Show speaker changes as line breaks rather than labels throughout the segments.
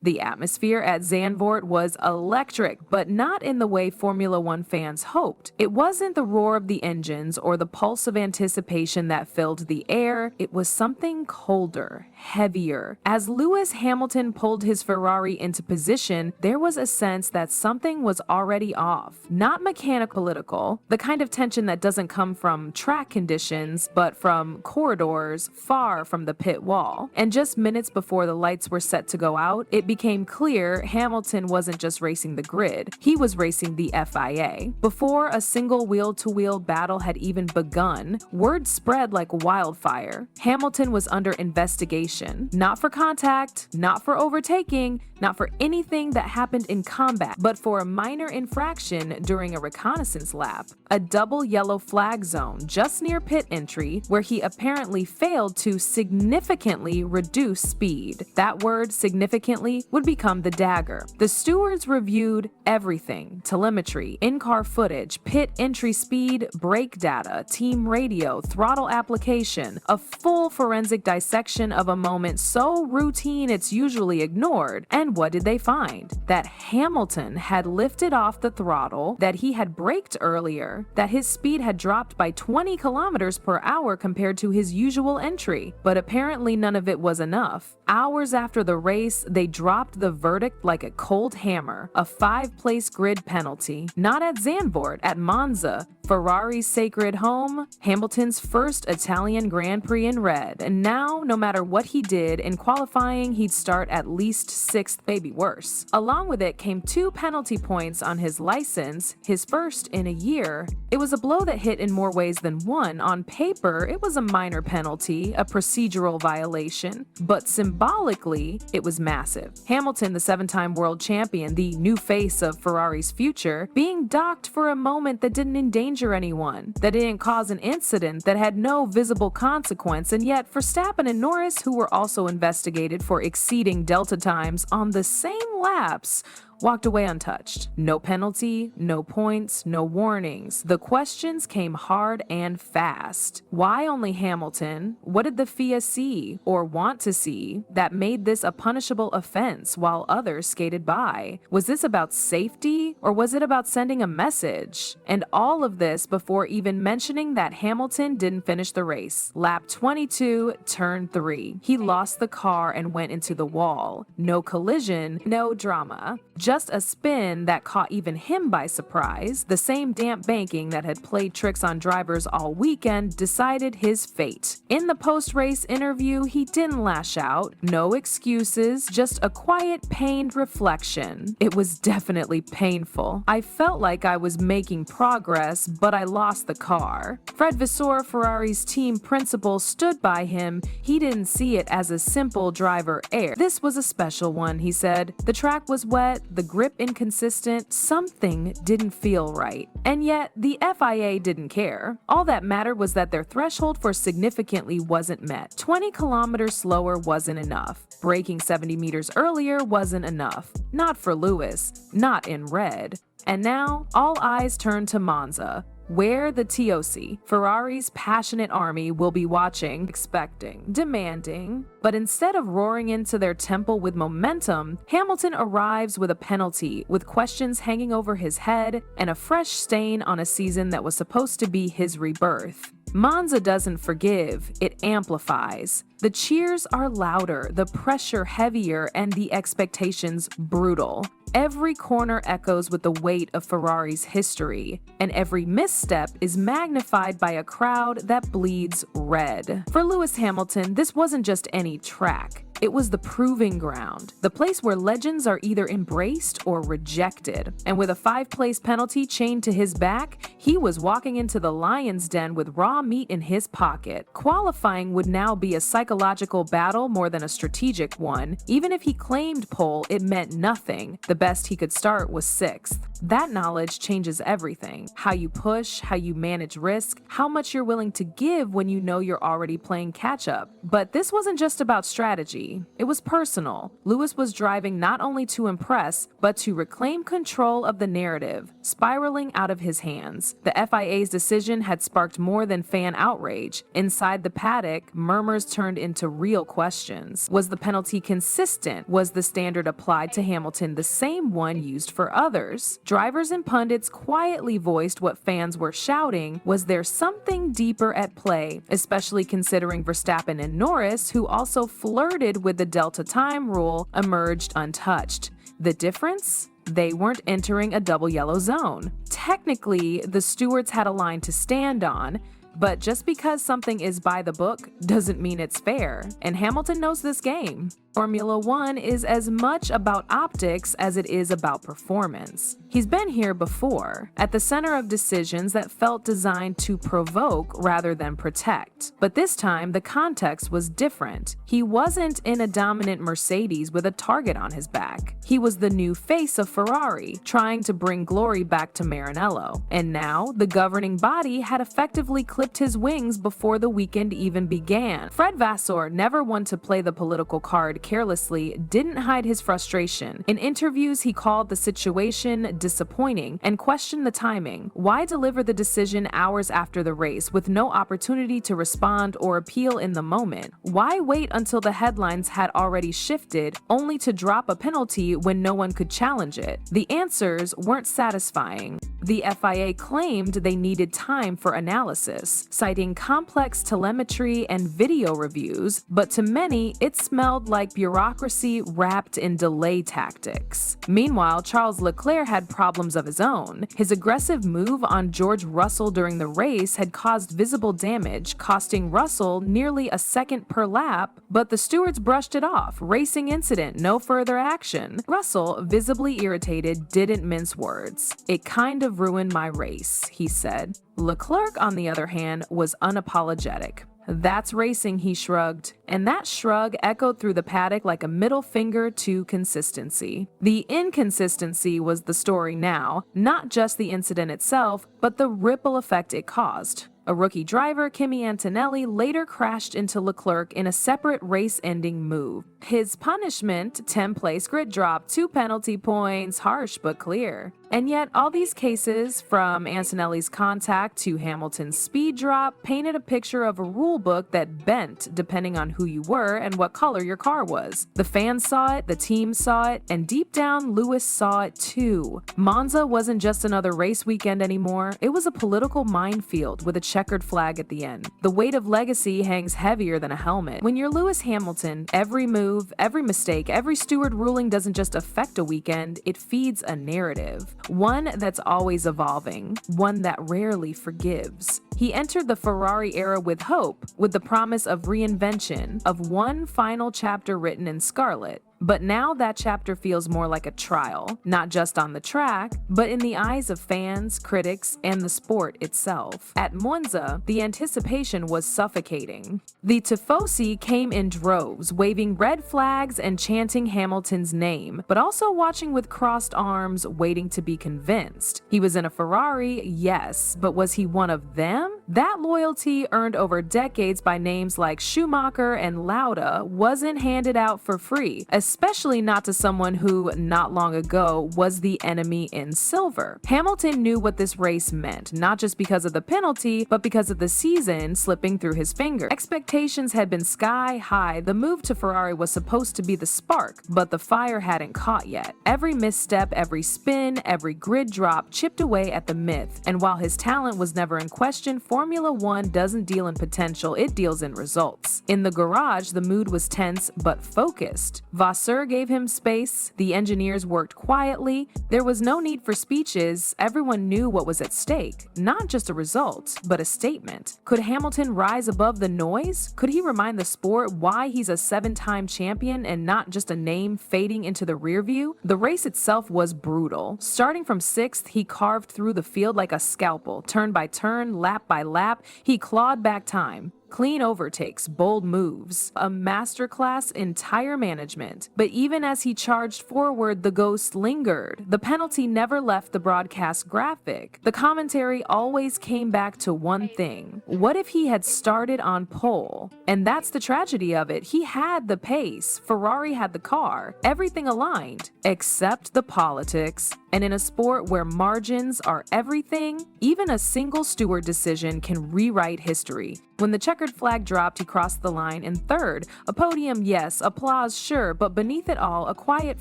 The atmosphere at Zandvoort was electric, but not in the way Formula One fans hoped. It wasn't the roar of the engines or the pulse of anticipation that filled the air. It was something colder, heavier. As Lewis Hamilton pulled his Ferrari into position, there was a sense that something was already off. Not mechanical, political, the kind of tension that doesn't come from track conditions, but from corridors far from the pit wall. And just minutes before the lights were set to go out, it became clear Hamilton wasn't just racing the grid, he was racing the FIA. Before a single wheel-to-wheel battle had even begun, word spread like wildfire. Hamilton was under investigation, not for contact, not for overtaking, not for anything that happened in combat, but for a minor infraction during a reconnaissance lap, a double yellow flag zone just near pit entry where he apparently failed to significantly reduce speed. That word, significantly, would become the dagger. The stewards reviewed everything: telemetry, in-car footage, pit entry speed, brake data, team radio, throttle application, a full forensic dissection of a moment so routine it's usually ignored. And what did they find? That Hamilton had lifted off the throttle, that he had braked earlier, that his speed had dropped by 20 kilometers per hour compared to his usual entry. But apparently none of it was enough. Hours after the race, they dropped the verdict like a cold hammer, a 5-place grid penalty. Not at Zandvoort, at Monza, Ferrari's sacred home, Hamilton's first Italian Grand Prix in red. And now, no matter what he did, in qualifying he'd start at least 6th, maybe worse. Along with it came 2 penalty points on his license, his first in a year. It was a blow that hit in more ways than one. On paper, it was a minor penalty, a procedural violation, but symbolically, it was massive. Hamilton, the 7-time world champion, the new face of Ferrari's future, being docked for a moment that didn't endanger anyone, that didn't cause an incident, that had no visible consequence, and yet Verstappen and Norris, who were also investigated for exceeding delta times on the same laps, walked away untouched. No penalty, no points, no warnings. The questions came hard and fast. Why only Hamilton? What did the FIA see or want to see that made this a punishable offense while others skated by? Was this about safety or was it about sending a message? And all of this before even mentioning that Hamilton didn't finish the race. Lap 22, turn 3. He lost the car and went into the wall. No collision, no drama. Just a spin that caught even him by surprise. The same damp banking that had played tricks on drivers all weekend decided his fate. In the post-race interview, he didn't lash out. No excuses, just a quiet, pained reflection. It was definitely painful. I felt like I was making progress, but I lost the car. Fred Vasseur, Ferrari's team principal, stood by him. He didn't see it as a simple driver error. This was a special one, he said. The track was wet, the grip inconsistent, something didn't feel right. And yet, the FIA didn't care. All that mattered was that their threshold for significantly wasn't met. 20 kilometers slower wasn't enough. Braking 70 meters earlier wasn't enough. Not for Lewis, not in red. And now, all eyes turn to Monza, where the TOC, Ferrari's passionate army, will be watching, expecting, demanding. But instead of roaring into their temple with momentum, Hamilton arrives with a penalty, with questions hanging over his head and a fresh stain on a season that was supposed to be his rebirth. Monza doesn't forgive, it amplifies. The cheers are louder, the pressure heavier, and the expectations brutal. Every corner echoes with the weight of Ferrari's history, and every misstep is magnified by a crowd that bleeds red. For Lewis Hamilton, this wasn't just any track. It was the proving ground, the place where legends are either embraced or rejected. And with a 5-place penalty chained to his back, he was walking into the lion's den with raw meat in his pocket. Qualifying would now be a psychological battle more than a strategic one. Even if he claimed pole, it meant nothing. The best he could start was 6th. That knowledge changes everything. How you push, how you manage risk, how much you're willing to give when you know you're already playing catch-up. But this wasn't just about strategy. penalty. It was personal. Lewis was driving not only to impress, but to reclaim control of the narrative, spiraling out of his hands. The FIA's decision had sparked more than fan outrage. Inside the paddock, murmurs turned into real questions. Was the penalty consistent? Was the standard applied to Hamilton the same one used for others? Drivers and pundits quietly voiced what fans were shouting. Was there something deeper at play, especially considering Verstappen and Norris, who also flirted with the Delta time rule, emerged untouched? The difference? They weren't entering a double yellow zone. Technically, the stewards had a line to stand on, but just because something is by the book doesn't mean it's fair, and Hamilton knows this game. Formula One is as much about optics as it is about performance. He's been here before, at the center of decisions that felt designed to provoke rather than protect. But this time, the context was different. He wasn't in a dominant Mercedes with a target on his back. He was the new face of Ferrari, trying to bring glory back to Maranello. And now, the governing body had effectively clipped his wings before the weekend even began. Fred Vasseur, never one to play the political card carelessly, didn't hide his frustration. In interviews, he called the situation disappointing and questioned the timing. Why deliver the decision hours after the race with no opportunity to respond or appeal in the moment? Why wait until the headlines had already shifted, only to drop a penalty when no one could challenge it? The answers weren't satisfying. The FIA claimed they needed time for analysis, citing complex telemetry and video reviews, but to many, it smelled like bureaucracy wrapped in delay tactics. Meanwhile, Charles Leclerc had problems of his own. His aggressive move on George Russell during the race had caused visible damage, costing Russell nearly a second per lap, but the stewards brushed it off. Racing incident, no further action. Russell, visibly irritated, didn't mince words. "It kind of ruined my race," he said. Leclerc, on the other hand, was unapologetic. "That's racing," he shrugged. And that shrug echoed through the paddock like a middle finger to consistency. The inconsistency was the story now, not just the incident itself, but the ripple effect it caused. A rookie driver, Kimi Antonelli, later crashed into Leclerc in a separate race-ending move. His punishment, 10th-place grid drop, 2 penalty points, harsh but clear. And yet, all these cases, from Antonelli's contact to Hamilton's speed drop, painted a picture of a rule book that bent depending on who you were and what color your car was. The fans saw it, the team saw it, and deep down, Lewis saw it too. Monza wasn't just another race weekend anymore, it was a political minefield with a checkered flag at the end. The weight of legacy hangs heavier than a helmet. When you're Lewis Hamilton, every move, every mistake, every steward ruling doesn't just affect a weekend, it feeds a narrative. One that's always evolving, one that rarely forgives. He entered the Ferrari era with hope, with the promise of reinvention, of one final chapter written in scarlet. But now that chapter feels more like a trial, not just on the track, but in the eyes of fans, critics, and the sport itself. At Monza, the anticipation was suffocating. The Tifosi came in droves, waving red flags and chanting Hamilton's name, but also watching with crossed arms, waiting to be convinced. He was in a Ferrari, yes, but was he one of them? That loyalty, earned over decades by names like Schumacher and Lauda, wasn't handed out for free, especially not to someone who, not long ago, was the enemy in silver. Hamilton knew what this race meant, not just because of the penalty, but because of the season slipping through his fingers. Expectations had been sky high. The move to Ferrari was supposed to be the spark, but the fire hadn't caught yet. Every misstep, every spin, every grid drop chipped away at the myth, and while his talent was never in question, Formula One doesn't deal in potential, it deals in results. In the garage, the mood was tense but focused. Vasseur gave him space, the engineers worked quietly, there was no need for speeches, everyone knew what was at stake. Not just a result, but a statement. Could Hamilton rise above the noise? Could he remind the sport why he's a 7-time champion and not just a name fading into the rearview? The race itself was brutal. Starting from 6th, he carved through the field like a scalpel. Turn by turn, lap by lap, he clawed back time. Clean overtakes, bold moves, a masterclass in tire management. But even as he charged forward, the ghost lingered. The penalty never left the broadcast graphic. The commentary always came back to one thing. What if he had started on pole? And that's the tragedy of it. He had the pace. Ferrari had the car. Everything aligned, except the politics. And in a sport where margins are everything, even a single steward decision can rewrite history. When the checkered flag dropped, he crossed the line in third. A podium, yes, applause, sure, but beneath it all, a quiet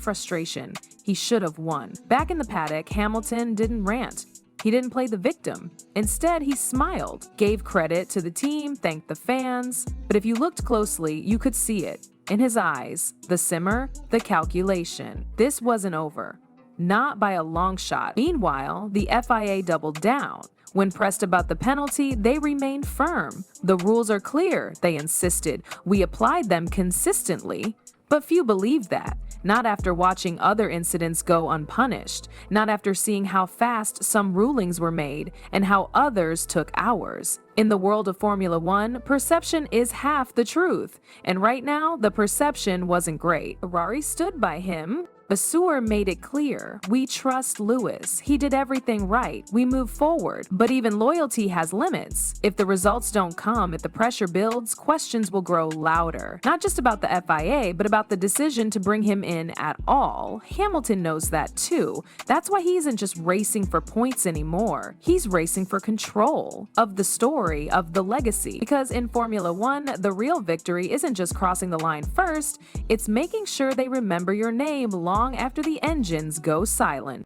frustration. He should have won. Back in the paddock, Hamilton didn't rant. He didn't play the victim. Instead, he smiled, gave credit to the team, thanked the fans. But if you looked closely, you could see it. In his eyes, the simmer, the calculation. This wasn't over. Not by a long shot. Meanwhile, the FIA doubled down. When pressed about the penalty, they remained firm. The rules are clear, they insisted. We applied them consistently. But few believed that. Not after watching other incidents go unpunished. Not after seeing how fast some rulings were made and how others took hours. In the world of Formula One, perception is half the truth. And right now, the perception wasn't great. Ferrari stood by him. Vasseur made it clear, we trust Lewis. He did everything right. We move forward. But even loyalty has limits. If the results don't come, if the pressure builds, questions will grow louder. Not just about the FIA, but about the decision to bring him in at all. Hamilton knows that too. That's why he isn't just racing for points anymore. He's racing for control of the story, of the legacy. Because in Formula One, the real victory isn't just crossing the line first, it's making sure they remember your name long after the engines go silent.